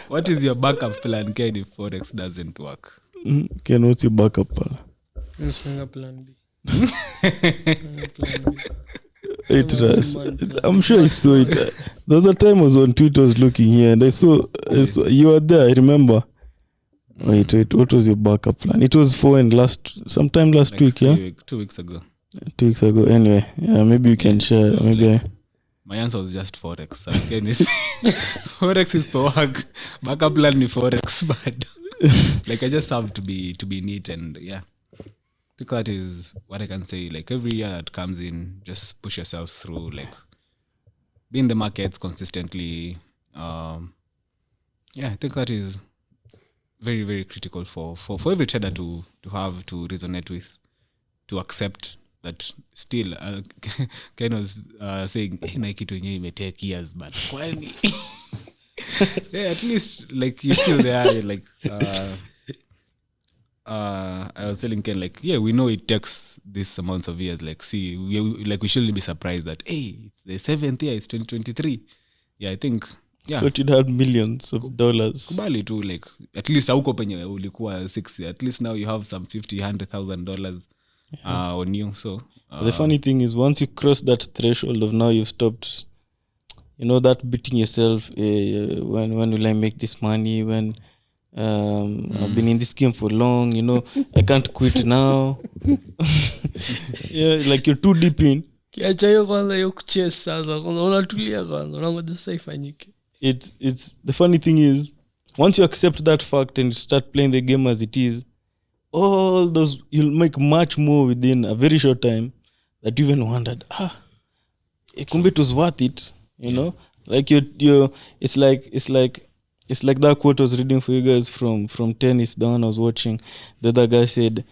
What is your backup plan, Ken, if forex doesn't work? Ken, what's your backup plan? Plan B. Wait, I'm sure I saw it. There was a time I was on Twitter, I was looking here, and I saw you were there, I remember. Wait, what was your backup plan? It was sometime last like week, yeah? 2 weeks ago. 2 weeks ago, anyway. Yeah, maybe you can share. So maybe like, my answer was just forex. Forex is for work. Backup plan is forex, but like I just have to be neat, and yeah. I think that is what I can say. Like every year that comes in, just push yourself through. Like be in the markets consistently. Yeah, I think that is very, very critical for every trader to have, to resonate with, to accept that still Ken was saying Nike to you take years, but kwani yeah, at least like you're still there. Like I was telling Ken, like, yeah, we know it takes this amounts of years. Like, see, we shouldn't be surprised that it's the 7th year, it's 2023. Yeah, I think thought you'd had millions of dollars. Kubali too, like at least hauko penye ulikuwa 6 years. At least now you have some $50,000 on you. So the funny thing is, once you cross that threshold of now you've stopped, that beating yourself, when will I make this money, when I've been in this game for long, I can't quit now. Yeah, like you're too deep in. Kiacha hiyo kwanza hiyo kuchase sasa, kwanza unatulia kwanza, unangoja sasa ifanyike. It's the funny thing is, once you accept that fact and you start playing the game as it is, all those, you'll make much more within a very short time that you even wondered, kumbe it was worth it, know? Like you it's like that quote I was reading for you guys from tennis, the one I was watching. The other guy said,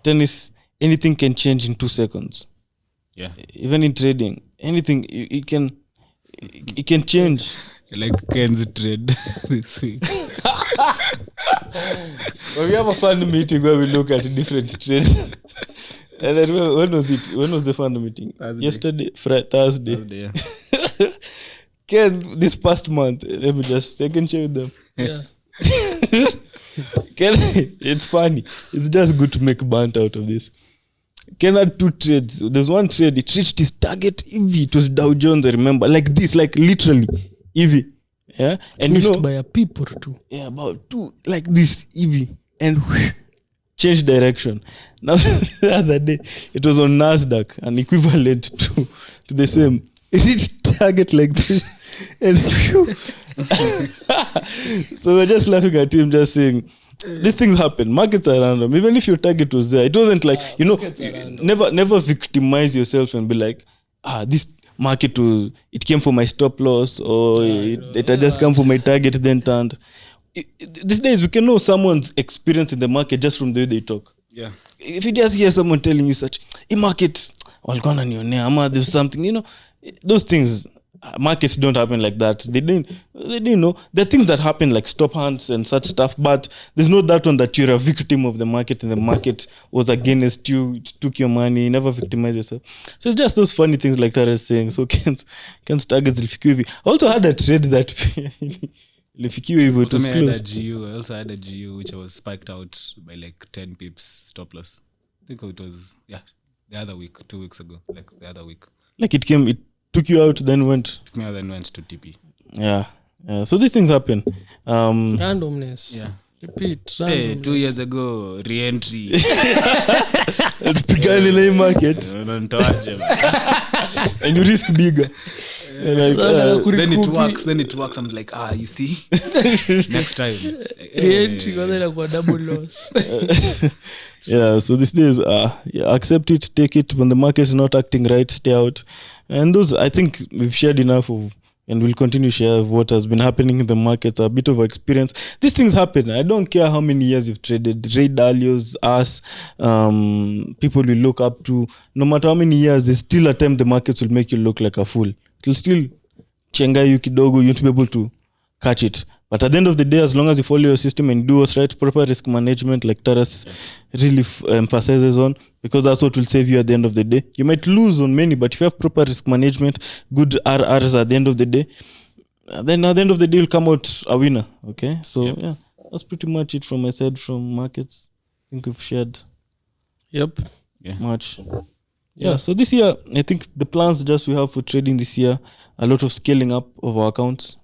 tennis, anything can change in 2 seconds. Yeah. Even in trading, anything it can change. Like Ken's trade this week. Well, we have a fund meeting where we look at different trades. And then when was it? When was the fund meeting? Thursday. Yesterday, Thursday. Yeah. Ken, this past month, let me just second share with them. Yeah. Ken, it's funny. It's just good to make bant out of this. Ken had 2 trades. There's one trade, it reached his target EV. It was Dow Jones, I remember. Like this, like literally EV. Yeah. And Missed by a peep or two. yeah, about 2, like this EV. And change direction. Now the other day, it was on NASDAQ, an equivalent to the same. It reached target like this. And so we're just laughing at him, just saying, these things happen. Markets are random. Even if your target was there, it wasn't like, never victimize yourself and be like, this market it came for my stop loss, or it had just come for my target, then turned. These days, we can know someone's experience in the market just from the way they talk. Yeah. If you just hear someone telling you such, in market, walgona nionea, ama there's something, those things, markets don't happen like that. They didn't know. There are things that happen like stop hunts and such stuff, but there's no that one that you're a victim of the market and the market was against you, it took your money, never victimize yourself. So it's just those funny things like Tarrus saying, so Ken's targets ilifikiwa hivi. I also had a trade that ilifikiwa hivyo, it was close. I also had a GU which I was spiked out by like 10 pips stop loss. I think it was, the other week, 2 weeks ago, like the other week. Like it took you out, then went. Took me out, then went to TP. Yeah. So these things happen. Randomness. Yeah. Repeat. Hey, Randomness. 2 years ago, re-entry. Pigani na hii market Unanitoaje, man. and you risk bigger. Like, Then it works. I'm like, you see? Next time. Re-entry, kwanza inakuwa double loss. Yeah, so these days, accept it, take it. When the market is not acting right, stay out. And those, I think we've shared enough of, and we'll continue to share what has been happening in the markets, a bit of experience. These things happen. I don't care how many years you've traded. Ray Dalio's, us, people we look up to. No matter how many years, there's still a time the markets will make you look like a fool. It'll still chenga you kidogo, you won't be able to catch it. But at the end of the day, as long as you follow your system and do what's right, proper risk management, like Tarrus really emphasizes on, because that's what will save you at the end of the day. You might lose on many, but if you have proper risk management, good RRs at the end of the day, then at the end of the day, you'll come out a winner. Okay? So, yeah, that's pretty much it from my side from markets. I think we've shared much. Yeah, so this year, I think the plans just we have for trading this year, a lot of scaling up of our accounts.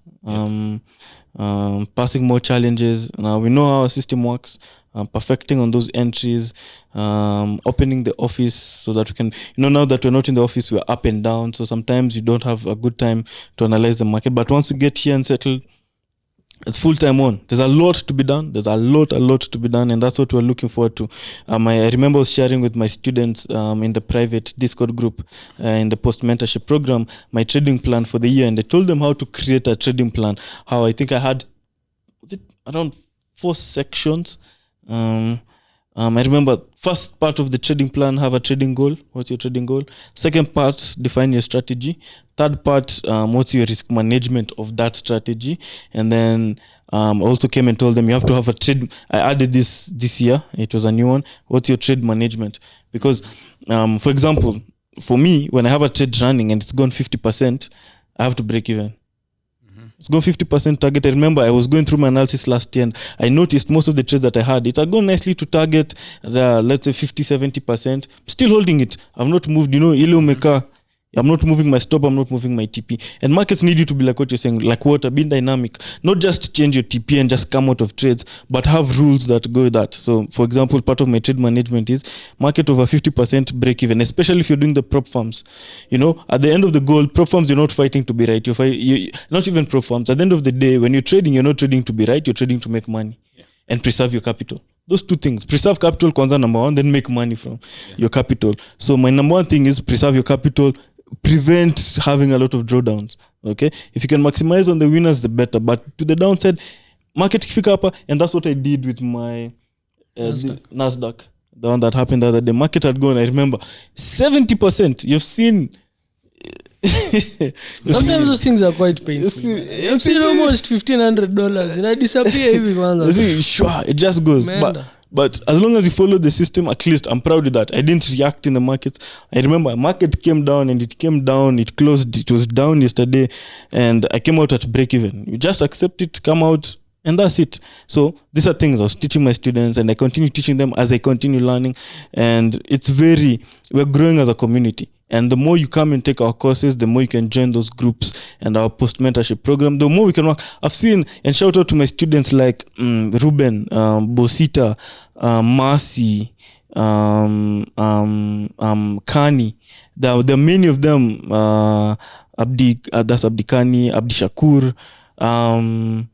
Passing more challenges. Now we know how our system works, perfecting on those entries, opening the office so that we can, now that we're not in the office, we're up and down. So sometimes you don't have a good time to analyze the market. But once you get here and settle, it's full time on. There's a lot to be done. There's a lot to be done. And that's what we're looking forward to. I remember I was sharing with my students in the private Discord group in the post-mentorship program, my trading plan for the year. And I told them how to create a trading plan. How I think I had, was it around 4 sections? I remember first part of the trading plan, have a trading goal. What's your trading goal? Second part, define your strategy. Third part, what's your risk management of that strategy? And then also came and told them you have to have a trade. I added this year. It was a new one. What's your trade management? Because, for example, for me, when I have a trade running and it's gone 50%, I have to break even. It's gone 50% target. I remember I was going through my analysis last year and I noticed most of the trades that I had, it had gone nicely to target, let's say 50-70%. Still holding it. I've not moved, ile umeka. I'm not moving my stop, I'm not moving my TP. And markets need you to be like what you're saying, like water, being dynamic. Not just change your TP and just come out of trades, but have rules that go with that. So, for example, part of my trade management is market over 50% break even, especially if you're doing the prop firms. At the end of the goal, prop firms, you're not fighting to be right. Not even prop firms. At the end of the day, when you're trading, you're not trading to be right, you're trading to make money and preserve your capital. Those two things. Preserve capital, kwanza number one, then make money from your capital. So my number one thing is preserve your capital, prevent having a lot of drawdowns. Okay, if you can maximize on the winners, the better. But to the downside, market kifika hapa, and that's what I did with my Nasdaq. The one that happened the other day. Market had gone, I remember 70%. You've seen Sometimes those things are quite painful. You've seen almost $1,500 and I disappear every month. Sure, it just goes. But as long as you follow the system, at least I'm proud of that. I didn't react in the markets. I remember market came down and it came down. It closed. It was down yesterday, and I came out at break even. You just accept it, come out, and that's it. So these are things I was teaching my students, and I continue teaching them as I continue learning. And we're growing as a community. And the more you come and take our courses, the more you can join those groups and our post-mentorship program, the more we can work. I've seen, and shout out to my students like Ruben, Bosita, Marcy, Kani. There are many of them, that's Abdi Kani, Abdi Shakur, and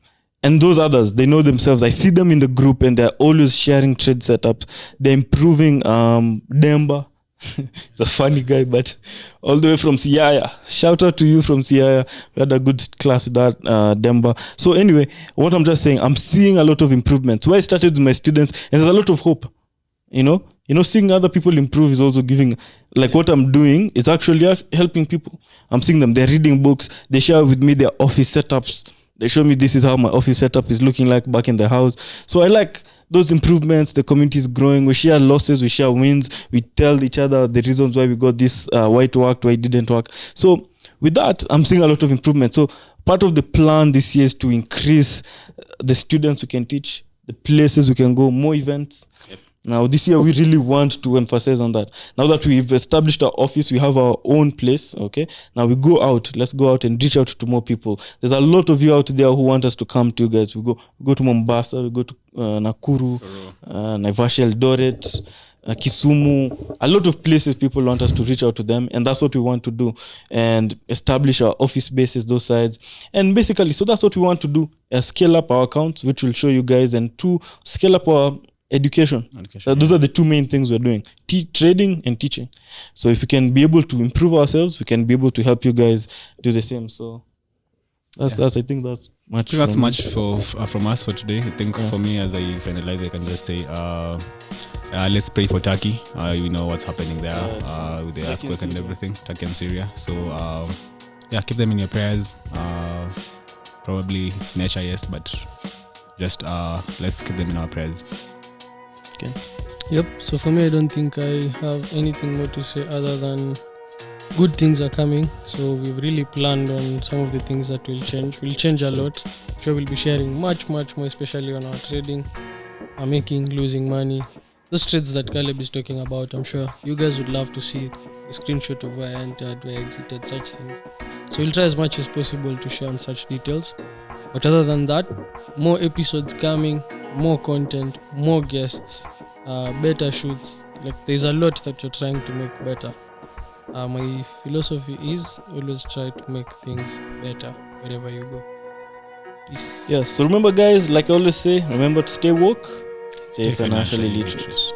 those others. They know themselves. I see them in the group and they're always sharing trade setups. They're improving. Demba. He's a funny guy, but all the way from Siaya. Shout out to you from Siaya. We had a good class with that, Demba. So anyway, what I'm just saying, I'm seeing a lot of improvements. So I started with my students, and there's a lot of hope. Seeing other people improve is also giving, like what I'm doing is actually helping people. I'm seeing them. They're reading books. They share with me their office setups. They show me this is how my office setup is looking like back in the house. So I like those improvements. The community is growing. We share losses, we share wins. We tell each other the reasons why we got this, why it worked, why it didn't work. So with that, I'm seeing a lot of improvement. So part of the plan this year is to increase the students we can teach, the places we can go, more events. Yep. Now, this year, we really want to emphasize on that. Now that we've established our office, we have our own place, okay? Now we go out. Let's go out and reach out to more people. There's a lot of you out there who want us to come to you guys. We go to Mombasa, we go to Nakuru, Naivasha, Eldoret, Kisumu. A lot of places people want us to reach out to them, and that's what we want to do, and establish our office bases, those sides. And basically, so that's what we want to do, scale up our accounts, which will show you guys, and to scale up our education. Those are the two main things we're doing, trading and teaching. So if we can be able to improve ourselves, we can be able to help you guys do the same. So I think that's much. That's much from us for today. I think for me, as I finalize, I can just say let's pray for Turkey. You know what's happening there with the earthquake and everything, Turkey and Syria. So keep them in your prayers. Probably it's nature, yes, but just let's keep them in our prayers. Okay. Yep. So for me, I don't think I have anything more to say other than good things are coming. So we've really planned on some of the things that will change. We'll change a lot. I'm sure we'll be sharing much more, especially on our trading, our making, losing money. Those trades that Caleb is talking about, I'm sure you guys would love to see a screenshot of where I entered, where I exited, such things. So we'll try as much as possible to share on such details. But other than that, more episodes coming, more content, more guests, better shoots. Like there's a lot that you're trying to make better. My philosophy is always try to make things better wherever you go. Peace. Yeah, so remember guys, like I always say, remember to stay woke, stay financially literate. Peace.